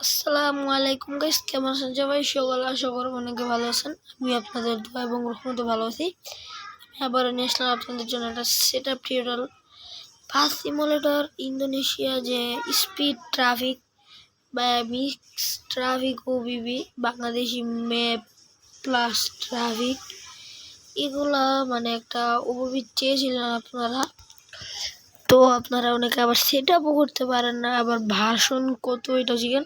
আসসালামু আলাইকুম গাইস, কেমন আছেন সবাই? আশা করি অনেকে ভালো আছেন। আমি আপনাদের দোয়া এবং রহমতে ভালো আছি। আমি আবার নিয়ে আসলাম আপনাদের জন্য একটা সেটআপ টিউটোরিয়াল। বাস সিমুলেটর ইন্দোনেশিয়া যে স্পিড ট্রাফিক বা mix traffic OBB Bangladeshi map plus traffic, এগুলা মানে একটা ওবিবি চেয়েছিলেন আপনারা। তো আপনারা অনেকে আবার সেটআপও করতে পারেন না, আবার ভার্সন কত এটা শিখেন।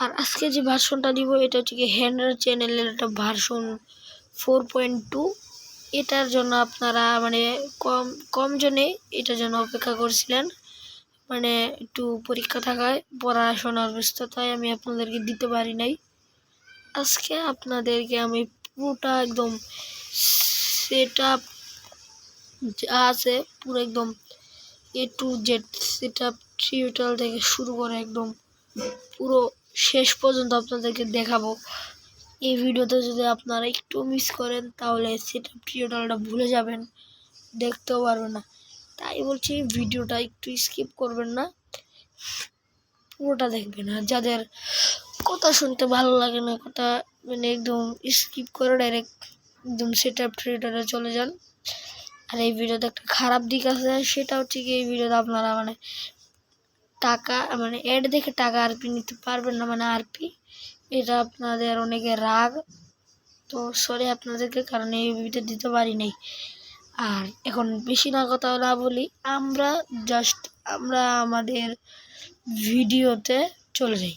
আর আজকে যে ভার্সনটা দিব এটা হচ্ছে কি হ্যান্ডার চ্যানেলের একটা ভার্সন 4.2। এটার জন্য আপনারা মানে কম জনে এটার জন্য অপেক্ষা করছিলেন, মানে একটু পরীক্ষা থাকায় পড়াশোনার ব্যস্ততায় আমি আপনাদেরকে দিতে পারি নাই। আজকে আপনাদেরকে আমি পুরোটা একদম সেটআপ যা আছে পুরো একদম A to Z setup tutorial থেকে শুরু করে একদম পুরো শেষ পর্যন্ত আপনাদেরকে দেখাবো। এই ভিডিওতে যদি আপনারা একটু মিস করেন তাহলে সেটআপ টিউটোরিয়ালটা ভুলে যাবেন, দেখতেও পারবেন না। তাই বলছি ভিডিওটা একটু স্কিপ করবেন না, পুরোটা দেখবেন। আর যাদের কথা শুনতে ভালো লাগে না, কথা মানে একদম স্কিপ করে ডাইরেক্ট একদম সেটআপ টিউটোরিয়ালে চলে যান। আর এই ভিডিওতে একটা খারাপ দিক আছে, সেটা হচ্ছে কি এই ভিডিওতে আপনারা মানে টাকা মানে অ্যাড দেখে টাকা আরপি নিতে পারবেন না, মানে আরপি এটা আপনাদের অনেকে রাগ, তো সরি আপনাদেরকে, কারণ এই ভিডিওতে দিতে পারি নাই। আর এখন বেশি না কথা না বলি, আমরা আমাদের ভিডিওতে চলে যাই।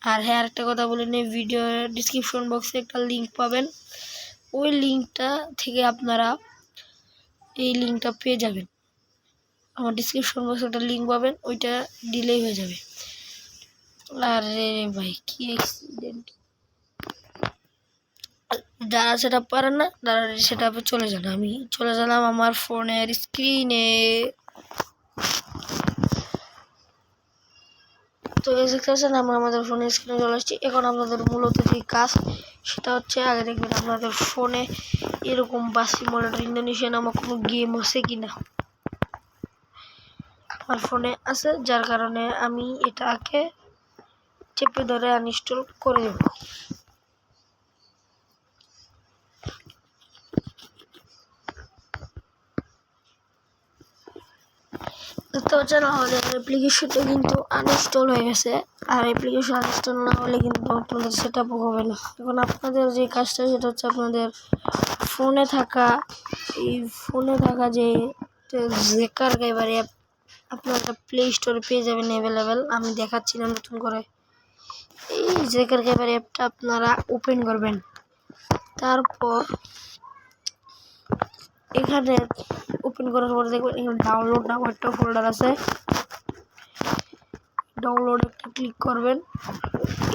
আর হ্যাঁ, আরেকটা কথা বলে নিই, ভিডিওর ডিসক্রিপশন বক্সে একটা লিঙ্ক পাবেন, ওই লিঙ্কটা থেকে আপনারা এই লিঙ্কটা পেয়ে যাবেন। আমার ডিসক্রিপশন বক্সে একটা লিঙ্ক পাবেন, ওইটা দিলেই হয়ে যাবে। আরে ভাই কি অ্যাক্সিডেন্ট! যারা সেটা পারেন না তারা সেটা চলে যান। আমি চলে গেলাম আমার ফোনের স্ক্রিনে। তো দেখতেছেন আমরা আমাদের ফোনের স্ক্রিনে চলে আসছি। এখন আপনাদের মূলত যে কাজ সেটা হচ্ছে আগে দেখবেন আপনাদের ফোনে এরকম বাস সিমুলেটর ইন্দোনেশিয়া নামক কোনো গেম আছে কিনা। আমার ফোনে আছে, যার কারণে আমি এটাকে চেপে ধরে আনইনস্টল করে দেব। দেখতে পাচ্ছেন আমাদের অ্যাপ্লিকেশনটা কিন্তু আনইনস্টল হয়ে গেছে। আর অ্যাপ্লিকেশন আনইনস্টল না হলে কিন্তু আপনাদের সেটআপও হবে না। এখন আপনাদের যে কাজটা সেটা হচ্ছে আপনাদের ফোনে থাকা যে জেকার গাইবার অ্যাপ আপনারা প্লে স্টোরে পেয়ে যাবেন অ্যাভেলেবেল। আমি দেখাচ্ছি না নতুন করে। এই জেকার গাইবার অ্যাপটা আপনারা ওপেন করবেন, তারপর এখানে ওপেন করার পরে দেখবেন এখানে ডাউনলোড নামক একটা ফোল্ডার আছে, ডাউনলোড একটা ক্লিক করবেন।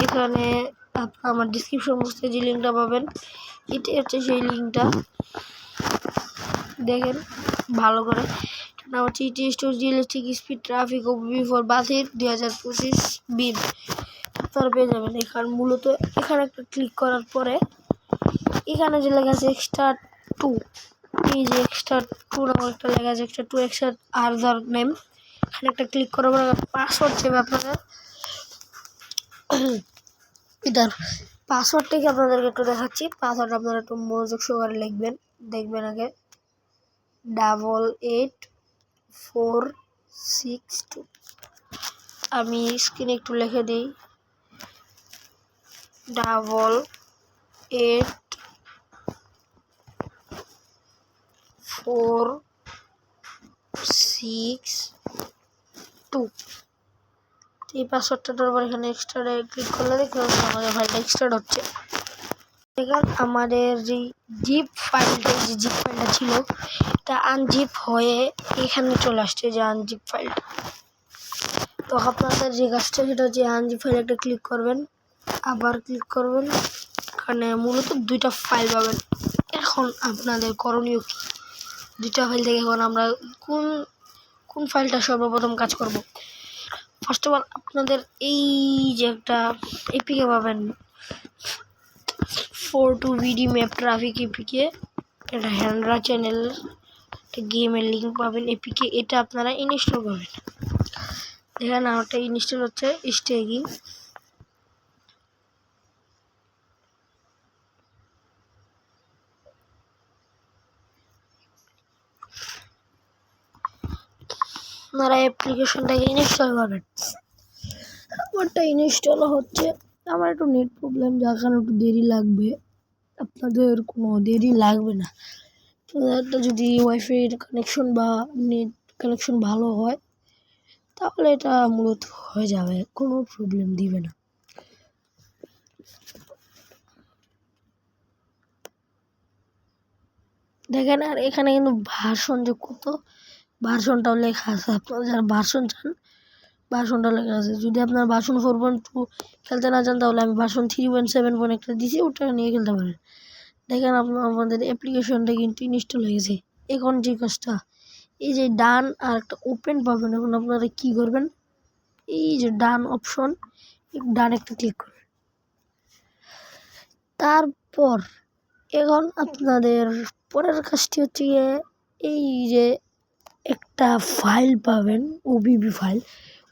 এখানে আমার ডিসক্রিপশন বক্সে যে লিঙ্কটা পাবেন এটা হচ্ছে সেই লিঙ্কটা, দেখেন ভালো করে। এটা হচ্ছে realistic speed traffic OBB for বাসের 2025 বিন আপনারা পেয়ে যাবেন। এখানে মূলত এখানে একটা ক্লিক করার পরে এখানে যে লেখা আছে এক্সট্রা 2, এই যে এক্সট্রা 2 নামক একটা লেখা আছে, এক্সট্রা 2 এক্সট্রা আদার নেম, এখানে একটা ক্লিক করার পরে পাসওয়ার্ড চাইবে আপনাদের। এটার পাসওয়ার্ডটাকে আপনাদেরকে একটু দেখাচ্ছি। পাসওয়ার্ড আপনারা একটু মনোযোগ সহকারে লিখবেন, দেখবেন আগে 88462। আমি স্ক্রিনে একটু লিখে দিই 88462। এই পাসওয়ার্ডটা দেওয়ার পর এখানে এক্সট্রা ক্লিক করলে দেখুন আমাদের ফাইলটা এক্সট্রাড হচ্ছে। দেখেন আমাদের যে জিপ ফাইলটা ছিল এটা আনজিপ হয়ে এখানে চলে আসছে, যে আনজিপ ফাইলটা। তো আপনাদের যে কাজটা সেটা হচ্ছে আনজিপ ফাইল একটা ক্লিক করবেন, আবার ক্লিক করবেন, এখানে মূলত দুইটা ফাইল পাবেন। এখন আপনাদের করণীয় কি, দুইটা ফাইল থেকে এখন আমরা কোন ফাইলটা সর্বপ্রথম কাজ করব। ফার্স্ট অফ অল আপনাদের এই যে একটা এপিকে পাবেন 4.2 ম্যাপ ট্রাফিক এপিকে, এটা হ্যান্ডরা চ্যানেল গেমের লিঙ্ক পাবেন এপিকে, এটা আপনারা ইনস্টল করবেন। এখানে আমারটা ইনস্টল হচ্ছে স্টেগিং। আপনারা অ্যাপ্লিকেশনটাকে ইনস্টল করবেন। আমারটা ইনস্টল হচ্ছে, আমার একটু নেট প্রবলেম, যার কারণে একটু দেরি লাগবে। আপনাদের কোনো দেরি লাগবে না। তো যদি ওয়াইফাইয়ের কানেকশন বা নেট কানেকশন ভালো হয় তাহলে এটা মূলত হয়ে যাবে, কোনো প্রবলেম দিবে না। দেখেন, আর এখানে কিন্তু ভার্সন যে কত, ভার্সনটাও লেখা আছে। আপনারা যারা ভার্সন চান, ভার্সনটা লেখা আছে। যদি আপনার ভার্সন 4.2 খেলতে না চান তাহলে আমি ভার্সন 3.7 একটা দিছি, ওটা নিয়ে খেলতে পারেন। দেখেন আমাদের অ্যাপ্লিকেশনটা কিন্তু ইনস্টল হয়ে গেছে। এখন যে কাজটা, এই যে ডান আর একটা ওপেন পাবেন, এখন আপনারা কি করবেন, এই যে ডান অপশন, ডান একটা ক্লিক করবেন। তারপর এখন আপনাদের পরের কাজটি হচ্ছে গিয়ে, এই যে একটা ফাইল পাবেন, ওবিবি ফাইল,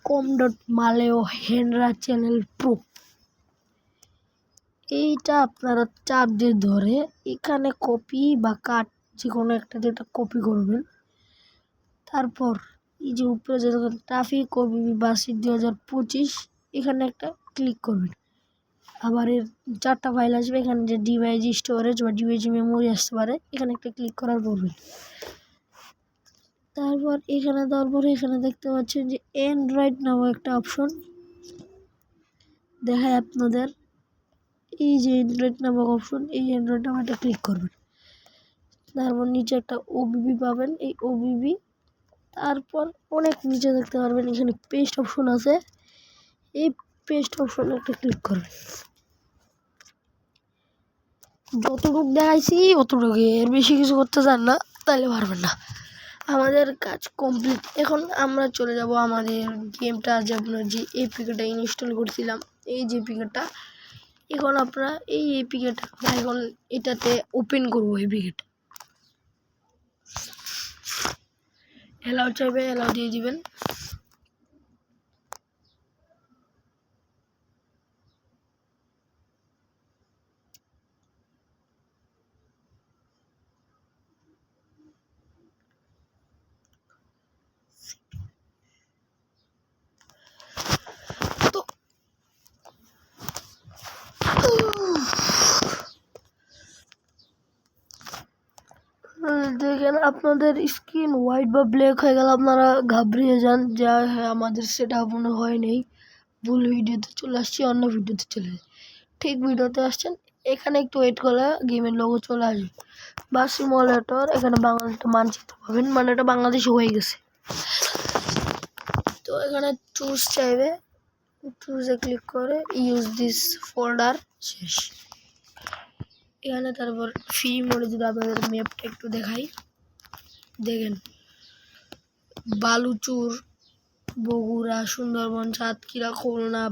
com.maleo হেনরা চ্যানেল প্রো। এইটা আপনারা চাপ দিয়ে ধরে এখানে কপি বা কাট যে কোনো একটা যেটা কপি করবেন। তারপর এই যে উপরে যে ট্রাফিক ওবিবি বার্ষিক 2025, এখানে একটা ক্লিক করবেন। আবার এর 4টা ফাইল আসবে, এখানে যে ডিভাইস স্টোরেজ বা ডিভাইস মেমোরি আসতে পারে, এখানে একটা ক্লিক করার পড়বেন। তারপর এখানে দেওয়ার পরে এখানে দেখতে পাচ্ছেন যে অ্যান্ড্রয়েড নামক একটা অপশন দেখায় আপনাদের। এই যে অ্যান্ড্রয়েড নামক অপশন, এই অ্যান্ড্রয়েড নামটা ক্লিক করবেন। তারপর নিচে একটা ওবিবি পাবেন, এই ওবিবি। তারপর অনেক নিচে দেখতে পারবেন এখানে পেস্ট অপশন আছে, এই পেস্ট অপশনে একটা ক্লিক করবেন। যতটুকু দেখাইছি অতটুকু, এর বেশি কিছু করতে চান না তাহলে পারবেন না। আমাদের কাজ কমপ্লিট। এখন আমরা চলে যাব আমাদের গেমটা, যে আপনার যে এপিকেটা ইনস্টল করছিলাম, এই যে এপিকেটা, এখন আপনারা এই এপিকেটা এখন এটাতে ওপেন করবো। এপিকেটা অ্যালাউ চাইবে, অ্যালাউ দিয়ে দিবেন। দেখেন আপনাদের স্ক্রিন হোয়াইট বা ব্ল্যাক হয়ে গেল, আপনারা ঘাবড়িয়ে যান যে হ্যাঁ আমাদের সেটা মনে হয় নেই, ভুল ভিডিওতে চলে আসছি, অন্য ভিডিওতে চলে যায়। ঠিক ভিডিওতে আসছেন, এখানে একটু ওয়েট করলে গেমের লোগো চলে আসবে বা সিমুলেটর, এখানে বাংলাদেশটা মানচিত্র পাবেন, মানে এটা বাংলাদেশে হয়ে গেছে। তো এখানে চুজ চাইবে, চুজে ক্লিক করে ইউজ দিস ফোল্ডার, শেষ। এখানে তারপর ফ্রি মোডে যদি আপনাদের ম্যাপটা একটু দেখাই, দেখেন বালুচুর, বগুড়া, সুন্দরবন, সাতক্ষীরা, খুলনা,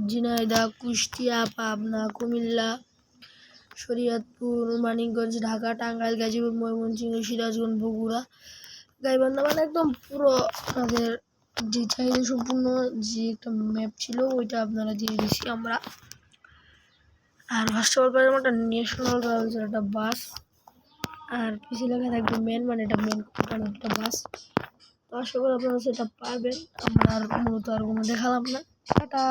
ঝিনাইদহ, কুষ্টিয়া, পাবনা, কুমিল্লা, শরীয়তপুর, মানিকগঞ্জ, ঢাকা, টাঙ্গাইল, গাজীপুর, ময়মনসিংহ, সিরাজগঞ্জ, বগুড়া, গাইবান্ধা, মানে একদম পুরো আমাদের যে চাহিদা সম্পূর্ণ যে একটা ম্যাপ ছিল ওইটা আপনারা দিয়ে দিচ্ছি আমরা। আর ফার্স্ট অফ অল একটা ন্যাশনাল ট্রাভেলসের একটা বাস, আর কিছু লেখা থাকবে মেন, মানে এটা মেন একটা বাস। তো আশা করি আপনারা সেটা পারবেন। আমরা আর মূলত আর কোনো দেখালাম না, সেটা